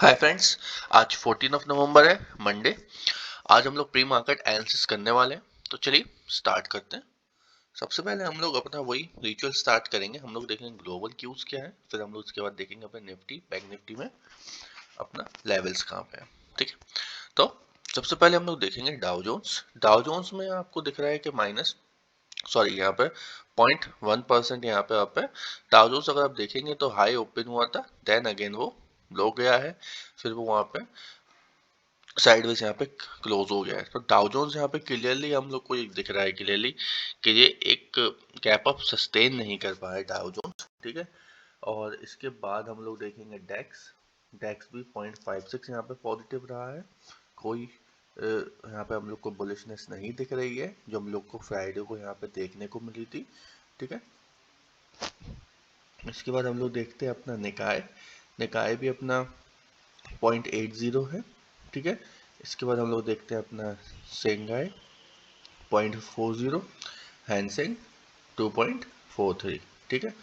Hi friends. आज 14 नवंबर है, Monday. आज हम लोग प्री मार्केट एनालिसिस करने वाले हैं, तो चलिए स्टार्ट करते हैं। सबसे पहले हम लोग अपना वही रिचुअल स्टार्ट करेंगे। हम लोग देखेंगे ग्लोबल क्यूज क्या है, फिर हम लोग उसके बाद देखेंगे अपने निफ्टी बैंक निफ्टी में अपना लेवल्स कहाँ पे है। ठीक है, तो सबसे पहले हम लोग देखेंगे डाउ जोन्स में आपको दिख रहा है कि माइनस सॉरी यहाँ पे 0.1% यहाँ पे आप डाउ जोन्स अगर आप देखेंगे तो हाई ओपन हुआ था, देन अगेन वो लो गया है, फिर वो वहाँ पे साइडवेज यहाँ पे क्लोज हो गया है। तो डाउ जोन्स यहाँ पे क्लियरली हम लोग को दिख रहा है क्लियरली कि ये एक गैप अप सस्टेन नहीं कर पाया डाउ जोन्स। ठीक है, और इसके बाद हम लोग देखेंगे डेक्स डेक्स भी 0.56 यहाँ पे पॉजिटिव रहा है। कोई यहाँ पे हम लोग को बुलिशनेस नहीं दिख रही है जो हम लोग को फ्राइडे को यहाँ पे देखने को मिली थी। ठीक है, इसके बाद हम लोग देखते हैं अपना निकाय निकाय भी अपना 0.80 है। ठीक है, इसके बाद हम लोग देखते हैं अपना शेंघाई 0.40, हैंसेन 2.43। ठीक है,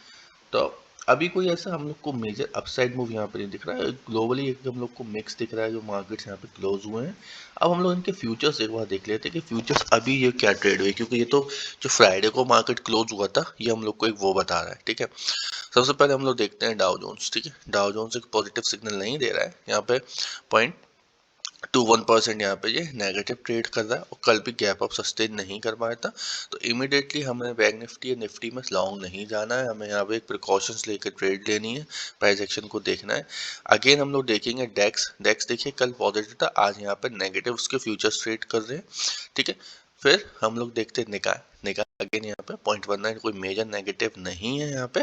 तो अभी कोई ऐसा हम लोग को मेजर अपसाइड मूव यहाँ पे नहीं दिख रहा है। ग्लोबली एक हम लोग को मिक्स दिख रहा है जो मार्केट्स यहाँ पे क्लोज हुए हैं। अब हम लोग इनके फ्यूचर्स एक बार देख लेते हैं कि फ्यूचर्स अभी ये क्या ट्रेड हुए, क्योंकि ये तो जो फ्राइडे को मार्केट क्लोज हुआ था ये हम लोग को एक वो बता रहा है। ठीक है, सबसे पहले हम लोग देखते हैं डाउ जोन्स। ठीक है, डाउ जोन्स एक पॉजिटिव सिग्नल नहीं दे रहा है, यहाँ पे 0.21% यहाँ पे ये नेगेटिव ट्रेड कर रहा है और कल भी गैप अप सस्टेन नहीं कर पाया था। तो इमीडिएटली हमें बैंक निफ्टी या निफ्टी में लॉन्ग नहीं जाना है, हमें यहाँ पे एक प्रिकॉशंस लेकर ट्रेड लेनी है, प्राइस एक्शन को देखना है। अगेन हम लोग देखेंगे डेक्स डेक्स देखिए कल पॉजिटिव था, आज यहाँ पे नेगेटिव उसके फ्यूचर्स ट्रेड कर रहे हैं। ठीक है, फिर हम लोग देखते हैं निकाय निकाय अगेन यहाँ पे 0.19 कोई मेजर नेगेटिव नहीं है यहाँ पे।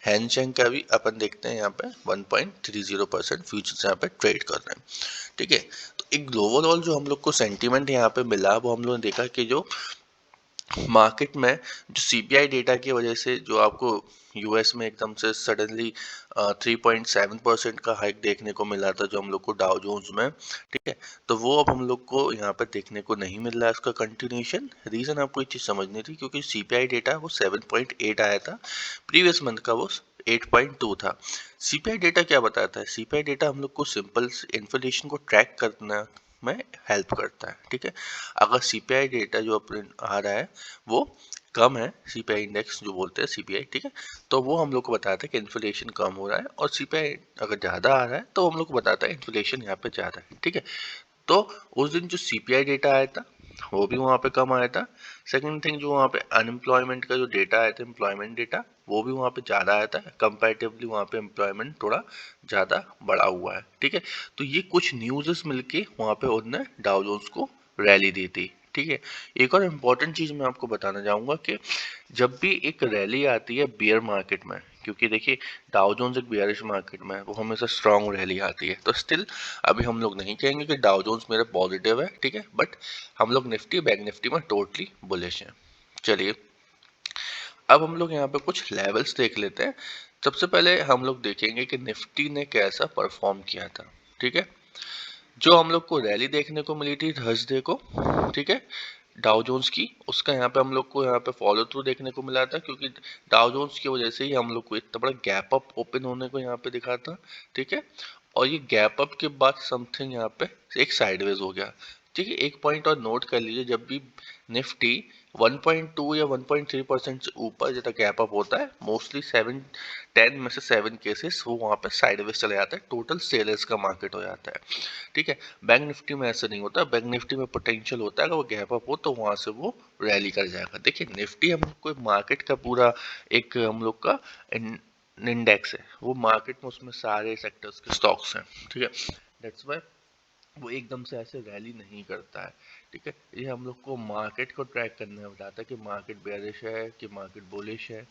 हैंशेंग का भी अपन देखते हैं यहाँ पे 1.30% फ्यूचर्स यहाँ पे ट्रेड कर रहे हैं। ठीक है, तो एक ओवरऑल जो हम लोग को सेंटीमेंट यहाँ पे मिला वो हम लोगों ने देखा कि जो मार्केट में जो सीपीआई डेटा की वजह से जो आपको यूएस में एकदम से सडनली 3.7% का हाइक देखने को मिला था जो हम लोग को डाउ जोन्स में। ठीक है, तो वो अब हम लोग को यहाँ पे देखने को नहीं मिल रहा है उसका कंटिन्यूशन। रीजन आपको ये चीज समझनी थी क्योंकि सीपीआई डेटा वो 7.8 आया था, प्रीवियस मंथ का वो 8.2 था। सीपीआई डेटा क्या बताता है? सीपीआई डेटा हम लोग को सिंपल इन्फ्लेशन को ट्रैक करना में हेल्प करता है। ठीक है, अगर सीपीआई डेटा जो अपने आ रहा है वो कम है, सीपीआई इंडेक्स जो बोलते हैं सीपीआई, ठीक है, तो वो हम लोग को बताता है कि इन्फ्लेशन कम हो रहा है, और सीपीआई अगर ज़्यादा आ रहा है तो हम लोग को बताता है इन्फ्लेशन यहाँ पे ज़्यादा है। ठीक है, तो उस दिन जो सीपीआई डेटा आया था वो भी वहाँ पे कम आया था। सेकंड थिंग जो वहाँ पे अनएम्प्लॉयमेंट का जो डेटा आया था, एम्प्लॉयमेंट डेटा, वो भी वहाँ पे ज़्यादा आया था। कंपैरेटिवली वहाँ पे एम्प्लॉयमेंट थोड़ा ज़्यादा बढ़ा हुआ है। ठीक है, तो ये कुछ न्यूज़ मिलके वहाँ पे उन्होंने डाउ जोन्स को रैली दी थी। ठीक है, एक और इम्पॉर्टेंट चीज़ मैं आपको बताना चाहूँगा कि जब भी एक रैली आती है बियर मार्केट में, क्योंकि देखिए डाउ जोन्स एक बियरिश मार्केट में है, वो हमेशा स्ट्रॉन्ग रैली आती है, तो स्टिल अभी हम लोग नहीं कहेंगे कि डाउ जोन्स मेरे पॉजिटिव है। ठीक है, बट हम लोग निफ्टी बैंक निफ्टी में टोटली बुलिश हैं। चलिए, अब हम लोग यहाँ पे कुछ लेवल्स देख लेते हैं। सबसे पहले हम लोग देखेंगे कि निफ्टी ने कैसा परफॉर्म किया था। ठीक है, जो हम लोग को रैली देखने को मिली थी थर्सडे को, ठीक है, डाउ जोन्स की, उसका यहाँ पे हम लोग को यहाँ पे फॉलो थ्रू देखने को मिला था, क्योंकि डाउ जोन्स की वजह से ही हम लोग को इतना बड़ा गैप अप ओपन होने को यहाँ पे दिखा था। ठीक है, और ये गैप अप के बाद समथिंग यहाँ पे एक साइडवेज हो गया। ठीक है, एक पॉइंट और नोट कर लीजिए, जब भी निफ्टी 1.2 या 1.3% से ऊपर जब गैप अप होता है, मोस्टली 7-10 में से 7 केसेस वो वहाँ पे साइडवेज चले जाता है, टोटल सेलर्स का मार्केट हो जाता है। ठीक है, बैंक निफ्टी में ऐसा नहीं होता। बैंक निफ्टी में पोटेंशियल होता है, अगर वो गैप अप हो तो वहां से वो रैली कर जाएगा। देखिए, निफ्टी हम लोग को मार्केट का पूरा एक हम लोग का इंडेक्स है, वो मार्केट में उसमें सारे सेक्टर्स के स्टॉक्स हैं। ठीक है, दैट्स वाई वो एकदम से ऐसे रैली नहीं करता है। ठीक है, ये हम लोग को मार्केट को ट्रैक करने में बताता है कि मार्केट बेयरिश है कि मार्केट बुलिश है।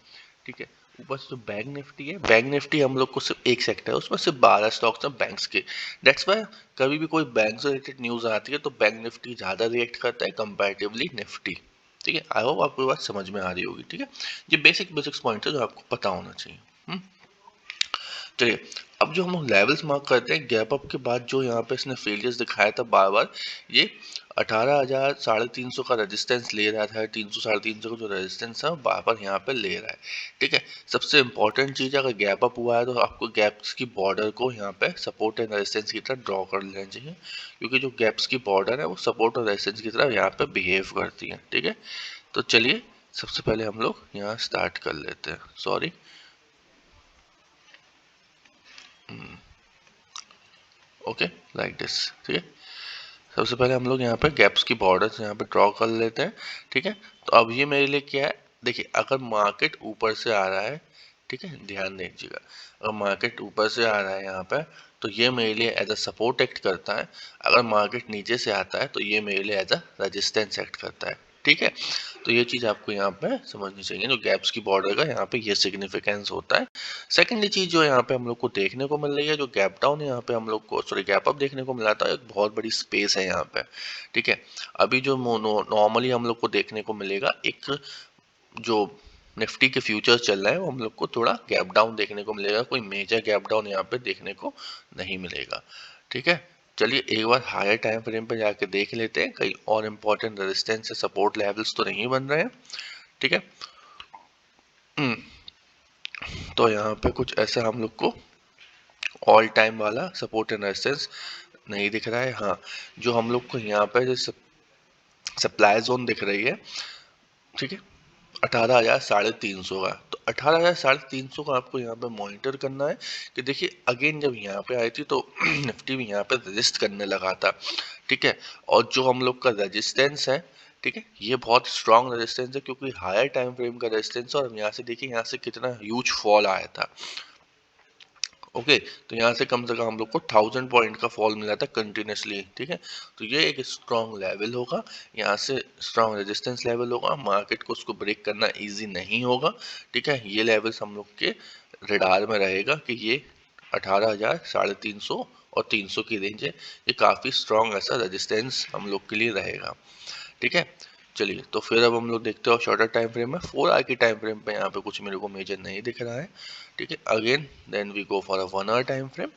ठीक है, ऊपर से जो बैंक निफ्टी है, बैंक निफ्टी हम लोग को सिर्फ एक सेक्टर है, उसमें सिर्फ 12 स्टॉक्स हैं बैंक्स के। दैट्स वाई कभी भी कोई बैंक से रिलेटेड न्यूज आती है तो बैंक निफ्टी ज्यादा रिएक्ट करता है कंपैरेटिवली निफ्टी। ठीक है, आई होप आपको बात समझ में आ रही होगी। ठीक है, ये बेसिक्स पॉइंट है जो आपको पता होना चाहिए। चलिए, अब अब जो हम लेवल्स मार्क करते हैं गैप अप के बाद, जो यहाँ पे इसने फेलियर्स दिखाया था बार बार, ये 18,000 350 का रेजिस्टेंस ले रहा था, 300 350 का जो रेजिस्टेंस है बार बार यहाँ पे ले रहा है। ठीक है, सबसे इंपॉर्टेंट चीज, अगर गैप अप हुआ है तो आपको गैप्स की बॉर्डर को यहाँ पे सपोर्ट एंड रेजिस्टेंस की तरह ड्रॉ कर लेना चाहिए, क्योंकि जो गैप्स की बॉर्डर है वो सपोर्ट और रेजिस्टेंस की तरह यहाँ पे बिहेव करती है। ठीक है, तो चलिए सबसे पहले हम लोग यहाँ स्टार्ट कर लेते हैं। Sorry, okay, like this. ठीक है, सबसे पहले हम लोग यहाँ पे गैप्स की बॉर्डर्स यहाँ पे ड्रॉ कर लेते हैं। ठीक है, तो अब ये मेरे लिए क्या है, देखिए अगर मार्केट ऊपर से आ रहा है, ठीक है ध्यान दीजिएगा, अगर मार्केट ऊपर से आ रहा है यहाँ पे, तो ये मेरे लिए एज अ सपोर्ट एक्ट करता है। अगर मार्केट नीचे से आता है तो ये मेरे लिए एज अ रेजिस्टेंस एक्ट करता है। ठीक है, तो ये चीज आपको यहाँ पे समझनी चाहिए, जो गैप्स की बॉर्डर का यहाँ पे ये सिग्निफिकेंस होता है। सेकेंडली चीज जो यहाँ पे हम लोग को देखने को मिल रही है, जो गैप डाउन यहाँ पे हम लोग को, सॉरी गैप अप देखने को मिला था, एक बहुत बड़ी स्पेस है यहाँ पे। ठीक है, अभी जो नॉर्मली हम लोग को देखने को मिलेगा, एक जो निफ्टी के फ्यूचर्स चल रहा है वो हम लोग को थोड़ा गैप डाउन देखने को मिलेगा, कोई मेजर गैप डाउन यहाँ पे देखने को नहीं मिलेगा। ठीक है, चलिए एक बार हायर टाइम फ्रेम पे जाके देख लेते हैं, कहीं और इंपॉर्टेंट रेजिस्टेंस से सपोर्ट लेवल्स तो नहीं बन रहे हैं। ठीक है, तो यहाँ पे कुछ ऐसा हम लोग को ऑल टाइम वाला सपोर्ट एंड रेजिस्टेंस नहीं दिख रहा है। हाँ, जो हम लोग को यहाँ पे जो सप्लाई जोन दिख रही है, ठीक है 18,350 का, तो 18,350 का आपको यहाँ पे मॉनिटर करना है कि देखिए अगेन जब यहाँ पे आई थी तो निफ्टी भी यहाँ पे रजिस्ट करने लगा था। ठीक है, और जो हम लोग का रेजिस्टेंस है, ठीक है ये बहुत स्ट्रॉन्ग रेजिस्टेंस है, क्योंकि हायर टाइम फ्रेम का रेजिस्टेंस, और यहाँ से देखिए यहाँ से कितना ह्यूज फॉल आया था। ओके, तो यहाँ से कम हम लोग को 1000 पॉइंट का फॉल मिला था कंटिन्यूसली। ठीक है, तो ये एक स्ट्रॉन्ग लेवल होगा, यहाँ से स्ट्रॉन्ग रेजिस्टेंस लेवल होगा, मार्केट को उसको ब्रेक करना इजी नहीं होगा। ठीक है, ये लेवल्स हम लोग के रडार में रहेगा कि ये 18,000 350 और 300 की रेंज है, ये काफ़ी स्ट्रॉन्ग ऐसा रेजिस्टेंस हम लोग के लिए रहेगा। ठीक है, चलिए तो फिर अब हम लोग देखते हो शॉर्टर टाइम फ्रेम में, 4 आवर की टाइम फ्रेम पे यहाँ पे कुछ मेरे को मेजर नहीं दिख रहा है। ठीक है, again then we go for a 1 hour time frame.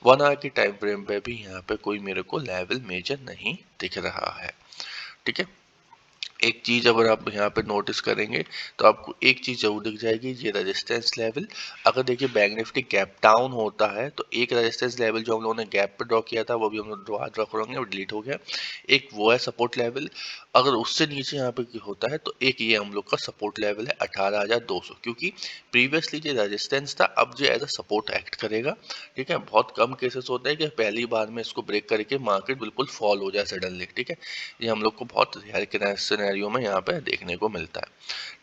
1 hour की टाइम फ्रेम पे भी यहाँ पे कोई मेरे को लेवल मेजर नहीं दिख रहा है। ठीक है, एक चीज अगर आप यहाँ पे नोटिस करेंगे तो आपको एक चीज जरूर दिख जाएगी, ये रेजिस्टेंस लेवल। अगर देखिए बैंक निफ्टी गैप डाउन होता है तो एक रेजिस्टेंस लेवल जो हम लोगों ने गैप पे ड्रॉ किया था वो भी हम लोग ड्रॉ करेंगे, वो डिलीट हो गया। एक वो है सपोर्ट लेवल, अगर उससे नीचे यहाँ पे होता है तो एक ये हम लोग का सपोर्ट लेवल है 18,200, क्योंकि प्रीवियसली जो रेजिस्टेंस था अब जो एज अ सपोर्ट एक्ट करेगा। ठीक है, बहुत कम केसेस होते हैं कि पहली बार में इसको ब्रेक करके मार्केट बिल्कुल फॉल हो जाए सडनली। ठीक है, ये हम लोग को बहुत रेयर के सिनेरियो में यहाँ पे देखने को मिलता है।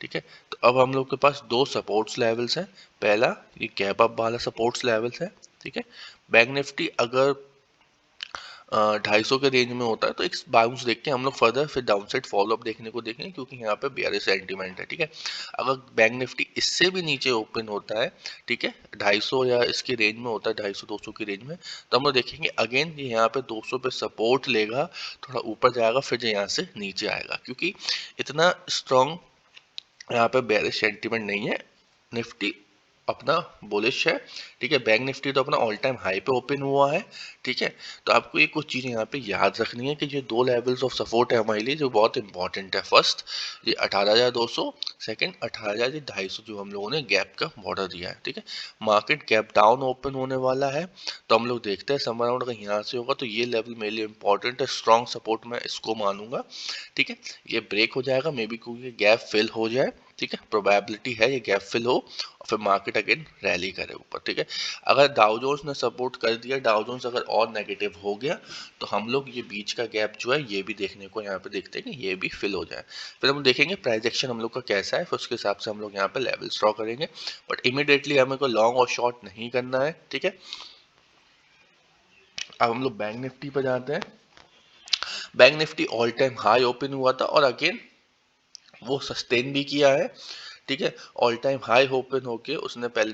ठीक है, तो अब हम लोग के पास दो सपोर्ट्स लेवल्स हैं। पहला ये गैप अप वाला सपोर्ट्स लेवल्स है। ठीक है, बैंक निफ्टी अगर 250 के रेंज में होता है तो एक बाउंस देख के हम लोग फर्दर फिर डाउनसाइड फॉलोअप देखने को देखेंगे, क्योंकि यहाँ पे बेयरिश सेंटीमेंट है। ठीक है, अगर बैंक निफ्टी इससे भी नीचे ओपन होता है, ठीक है 250 या इसकी रेंज में होता है 250-200 की रेंज में, तो हम लोग देखेंगे अगेन ये यहाँ पे 200 पे सपोर्ट लेगा, थोड़ा ऊपर जाएगा, फिर यहाँ से नीचे आएगा, क्योंकि इतना स्ट्रॉन्ग यहाँ पे बेयरिश सेंटीमेंट नहीं है, निफ्टी अपना बुलिश है। ठीक है, बैंक निफ्टी तो अपना ऑल टाइम हाई पे ओपन हुआ है। ठीक है, तो आपको ये कुछ चीजें यहाँ पे याद रखनी है कि ये दो लेवल्स ऑफ सपोर्ट है हमारे लिए जो बहुत इंपॉर्टेंट है। फर्स्ट ये 18,200, सेकंड 18,250 जो हम लोगों ने गैप का बॉर्डर दिया है। ठीक है, मार्केट गैप डाउन ओपन होने वाला है, तो हम लोग देखते हैं समर अराउंड अगर यहाँ से होगा तो ये लेवल मेरे लिए इंपॉर्टेंट है, स्ट्रॉन्ग सपोर्ट मैं इसको मानूंगा। ठीक है, ये ब्रेक हो जाएगा मे बी, क्योंकि गैप फिल हो जाए। ठीक है, प्रोबेबिलिटी है ये गैप फिल हो और फिर मार्केट अगेन रैली करे ऊपर। ठीक है, अगर डाउ जोन्स ने सपोर्ट कर दिया, डाउ जोन्स अगर और नेगेटिव हो गया, तो हम लोग ये बीच का गैप जो है ये भी देखने को यहाँ पे देखते हैं कि ये भी फिल हो जाए। फिर हम देखेंगे प्राइस एक्शन हम लोग का कैसा है, फिर उसके हिसाब से हम लोग यहाँ पे लेवल ड्रॉ करेंगे, बट इमीडिएटली हमें को लॉन्ग और शॉर्ट नहीं करना है। ठीक है, अब हम लोग बैंक निफ्टी पर जाते हैं। Bank Nifty all time high open हुआ था और अगेन वो सस्टेन भी किया है। ठीक है, ऑल टाइम हाई ओपन होके उसने पहले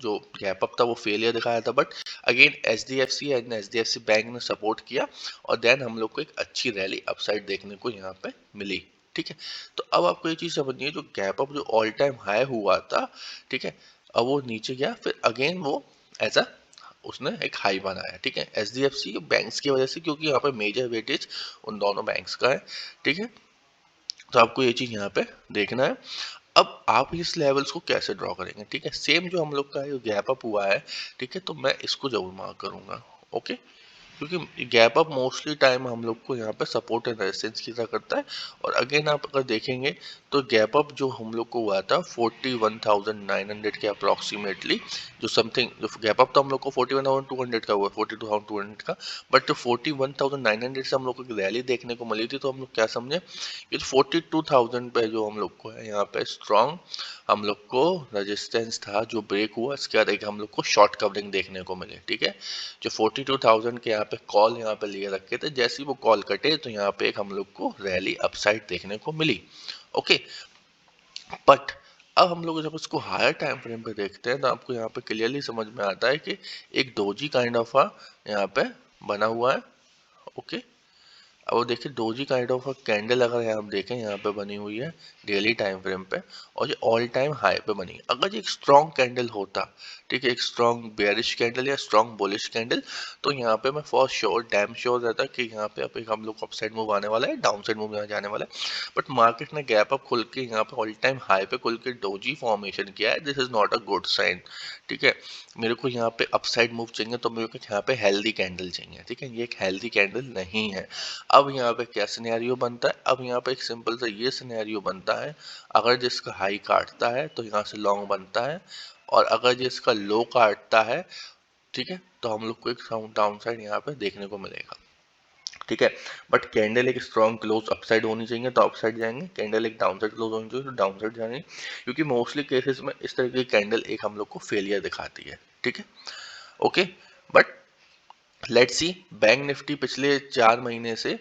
जो गैप अप था वो फेलियर दिखाया था, but again HDFC and HDFC bank ने सपोर्ट किया और देन हम लोग को एक अच्छी रैली अपसाइड देखने को यहाँ पे मिली। ठीक है, तो अब आपको ये चीज समझनी है, जो गैप अप जो ऑल टाइम हाई हुआ था, ठीक है अब वो नीचे गया, फिर अगेन वो ऐसा उसने एक हाई बनाया, ठीक है, एचडीएफसी बैंक्स की वजह से, क्योंकि यहाँ पे मेजर वेटेज उन दोनों बैंक्स का है, ठीक है। तो आपको ये चीज यहाँ पे देखना है। अब आप इस लेवल्स को कैसे ड्रॉ करेंगे, ठीक है, सेम जो हम लोग का गैप अप हुआ है, ठीक है, तो मैं इसको जरूर मार्क करूंगा, ओके, क्योंकि गैप अप मोस्टली टाइम हम लोग को यहाँ पे सपोर्ट एंड रेजिस्टेंस की तरह करता है। और अगेन आप अगर देखेंगे तो गैप अप जो हम लोग को हुआ था 41,900 के अप्रोक्सीमेटली, जो समथिंग जो गैप अप तो हम लोग को 41,200 का हुआ, 42,200 का, बट जो 41,900 से हम लोग को रैली देखने को मिली थी, तो हम लोग क्या समझे कि 42,000 पे जो हम लोग को है यहाँ पे स्ट्रॉन्ग हम लोग को रेजिस्टेंस था जो ब्रेक हुआ, इसके बाद एक हम लोग को शॉर्ट कवरिंग देखने को मिले, ठीक है। जो 42,000 के यहाँ पे कॉल यहाँ पे लिए रखे थे, जैसे ही वो कॉल कटे तो यहाँ पे एक हम लोग को रैली अपसाइड देखने को मिली, ओके। बट अब हम लोग जब इसको हायर टाइम फ्रेम पे देखते हैं तो आपको यहाँ पे क्लियरली समझ में आता है कि एक डोजी काइंड ऑफ यहाँ पे बना हुआ है, ओके। अब वो देखिए डोजी काइंड ऑफ कैंडल अगर आप देखें यहाँ पे बनी हुई है डेली टाइम फ्रेम पे, और ये ऑल टाइम हाई पे बनी है। अगर ये एक स्ट्रॉन्ग कैंडल होता, ठीक है, एक स्ट्रॉन्ग बेयरिश कैंडल या स्ट्रॉन्ग बुलिश कैंडल, तो यहाँ पे मैं फॉर श्योर डैम श्योर रहता कि यहाँ पे अब एक हम लोग अपसाइड मूव आने वाला है, डाउन साइड मूव यहाँ जाने वाला है। बट मार्केट ने गैप अप खुल के यहाँ पे ऑल टाइम हाई पे खुल के डोजी फॉर्मेशन किया है, this is not a good sign, ठीक है। मेरे को यहाँ पे अपसाइड मूव चाहिए तो मेरे को यहाँ पे हेल्दी कैंडल चाहिए, ठीक है, ये एक हेल्दी कैंडल नहीं है। अब यहाँ पे क्या सिनेरियो बनता है, अब यहाँ पे एक सिंपल सा ये सिनेरियो बनता है, अगर जिसका हाई काटता है तो यहाँ से लॉन्ग बनता है, और अगर जिसका लो काटता है, ठीक है, तो हम लोग को एक डाउन साइड यहाँ पे देखने को मिलेगा, ठीक है। बट कैंडल एक स्ट्रॉन्ग क्लोज अपसाइड होनी चाहिए तो अपसाइड जाएंगे, कैंडल एक डाउन साइड क्लोज होनी चाहिए तो डाउन साइड जाएंगे, क्योंकि मोस्टली केसेस में इस तरह की कैंडल एक हम लोग को फेलियर दिखाती है, ठीक है, okay. But let's see, bank Nifty पिछले 4 महीने से,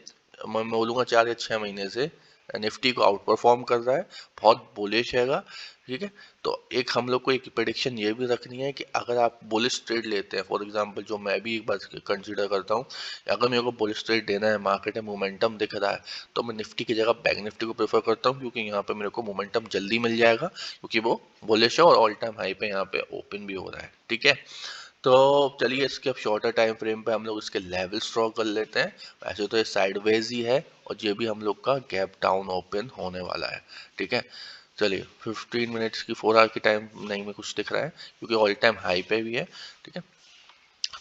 मैं बोलूँगा 4 या 6 महीने से निफ्टी को आउट परफॉर्म कर रहा है, बहुत बुलिश हैगा, ठीक है। तो एक हम लोग को एक प्रेडिक्शन ये भी रखनी है कि अगर आप बुलिश ट्रेड लेते हैं, फॉर एग्जांपल जो मैं भी एक बार कंसीडर करता हूँ, अगर मेरे को बुलिश ट्रेड देना है, मार्केट में मोमेंटम दिख रहा है, तो मैं निफ्टी की जगह बैंक निफ्टी को प्रेफर करता हूँ, क्योंकि यहाँ पे मेरे को मोमेंटम जल्दी मिल जाएगा, क्योंकि वो बुलिश है और ऑल टाइम हाई पे यहाँ पे ओपन भी हो रहा है, ठीक है। तो चलिए इसके अब शॉर्टर टाइम फ्रेम पे हम लोग इसके लेवल्स ड्रॉ कर लेते हैं। वैसे तो ये साइडवेज ही है और ये भी हम लोग का गैप डाउन ओपन होने वाला है, ठीक है। चलिए 15 मिनट्स की 4 आवर की टाइम नहीं में कुछ दिख रहा है, क्योंकि ऑल टाइम हाई पे भी है, ठीक है।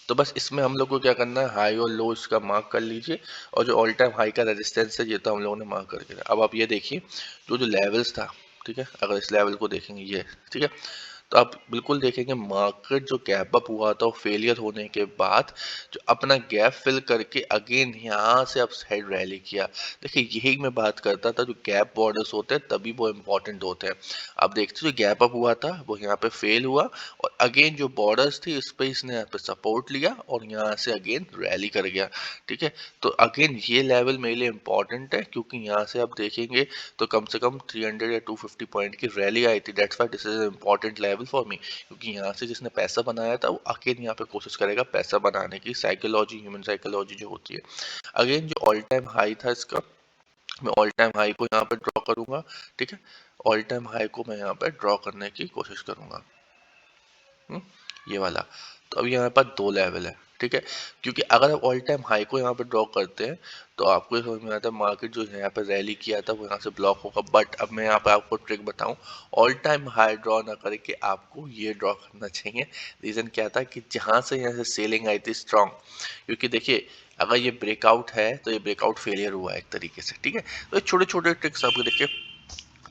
तो बस इसमें हम लोग को क्या करना है, हाई और लो इसका मार्क कर लीजिए, और जो ऑल टाइम हाई का रेजिस्टेंस है ये तो हम लोगों ने मार्क करके रखा। अब आप ये देखिए जो जो लेवल्स था, ठीक है, अगर इस लेवल को देखेंगे ये, ठीक है, तो आप बिल्कुल देखेंगे मार्केट जो गैप अप हुआ था फेलियर होने के बाद जो अपना गैप फिल करके अगेन यहाँ से अब साइड रैली किया। देखिए यही मैं बात करता था, जो गैप बॉर्डर्स होते हैं तभी वो इम्पोर्टेंट होते हैं। आप देखते जो गैप अप हुआ था वो यहाँ पे फेल हुआ, और अगेन जो बॉर्डर्स थी इस पे इसने यहाँ पे सपोर्ट लिया और यहाँ से अगेन रैली कर गया, ठीक है। तो अगेन ये लेवल मेरे लिए इम्पोर्टेंट है, क्योंकि यहाँ से आप देखेंगे तो कम से कम 300 या 250 पॉइंट की रैली आई थी, that's why this is important level for me, क्योंकि यहाँ से जिसने पैसा बनाया था वो अगेन यहाँ पे कोशिश करेगा पैसा बनाने की, साइकोलॉजी ह्यूमन साइकोलॉजी जो होती है। अगेन जो ऑल टाइम हाई था इसका, मैं ऑल टाइम हाई को यहाँ पे ड्रॉ करूंगा, ठीक है, ऑल टाइम हाई को मैं यहाँ पे ड्रॉ करने की कोशिश करूंगा, ये वाला। तो अभी यहाँ पर 2 लेवल है, ठीक है, क्योंकि अगर आप ऑल टाइम हाई को यहाँ पे ड्रॉ करते हैं तो आपको ये समझ में आता है मार्केट जो यहाँ पे रैली किया था वो यहाँ से ब्लॉक होगा। बट अब मैं यहाँ पे आपको ट्रिक बताऊं, ऑल टाइम हाई ड्रॉ ना करके आपको ये ड्रॉ करना चाहिए। रीजन क्या था कि जहाँ से यहाँ से सेलिंग आई थी स्ट्रॉन्ग, क्योंकि देखिए अगर ये ब्रेकआउट है तो ये ब्रेकआउट फेलियर हुआ है एक तरीके से, ठीक है। तो छोटे छोटे ट्रिक्स आपको देखिए,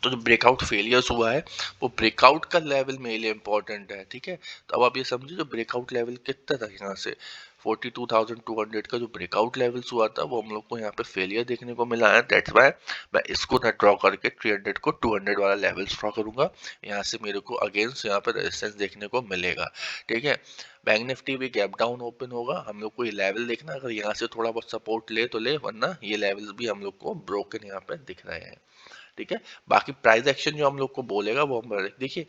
तो जो ब्रेकआउट फेलियर्स हुआ है वो ब्रेकआउट का लेवल मेरे लिए इंपॉर्टेंट है, ठीक है। तो अब आप ये समझिए जो ब्रेकआउट लेवल कितना था यहाँ से 42,200 का जो ब्रेकआउट लेवल्स हुआ था वो हम लोग को यहाँ पे फेलियर देखने को मिला है, दैट्स व्हाई मैं इसको ना ड्रॉ करके 300 को 200 वाला लेवल्स ड्रॉ करूंगा। यहाँ से मेरे को अगेंस्ट यहाँ पे रेजिस्टेंस देखने को मिलेगा, ठीक है। बैंक निफ्टी भी गैप डाउन ओपन होगा, हम लोग को ये लेवल देखना, अगर यहाँ से थोड़ा बहुत सपोर्ट ले तो ले, वरना ये लेवल्स भी हम लोग को ब्रोकन यहाँ पे दिख रहे हैं, ठीक है। बाकी प्राइस एक्शन जो हम लोग को बोलेगा वो हम देखिए,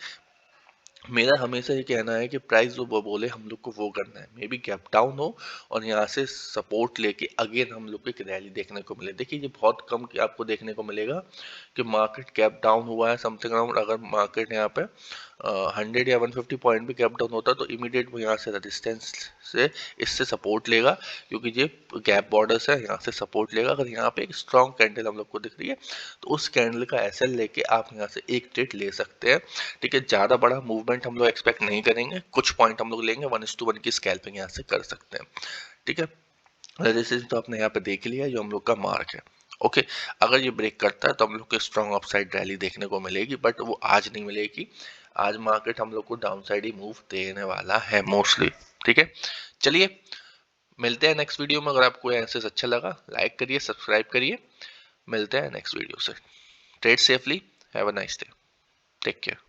मेरा हमेशा ये कहना है कि प्राइस जो वो बोले हम लोग को वो करना है, मे बी गैप डाउन हो और यहाँ से सपोर्ट लेके अगेन हम लोग को एक रैली देखने को मिले। देखिए ये बहुत कम आपको देखने को मिलेगा कि मार्केट गैप डाउन हुआ है समथिंग अराउंड, अगर मार्केट यहाँ पे 100 या 150 पॉइंट भी गैप डाउन होता तो इमीडिएट वो यहाँ से रेजिस्टेंस से इससे सपोर्ट लेगा, क्योंकि ये गैप बॉर्डर्स है, यहाँ से सपोर्ट लेगा। अगर यहाँ पे एक स्ट्रॉन्ग कैंडल हम लोग को दिख रही है तो उस कैंडल का एसएल लेके आप यहाँ से एक ट्रेड ले सकते हैं। ठीक है, ज़्यादा बड़ा मूवमेंट हम लोग एक्सपेक्ट नहीं करेंगे, कुछ पॉइंट हम लोग लेंगे, 1:1 की स्कैल्पिंग यहाँ से कर सकते हैं। ठीक है, रेजिस्टेंस तो आपने यहाँ पे देख लिया जो हम लोग का मार्क है। ओके, अगर ये ब्रेक करता है तो हम लोग को स्ट्रॉन्ग अपसाइड रैली देखने को मिलेगी, बट वो आज नहीं मिलेगी। आज मार्केट हम लोग को डाउन साइड ही मूव देने वाला है मोस्टली। ठीक है, चलिए मिलते हैं नेक्स्ट वीडियो में। अगर आपको एनालिसिस अच्छा लगा लाइक करिए, सब्सक्राइब करिए। मिलते हैं नेक्स्ट वीडियो से। Trade safely, have a nice day, take care.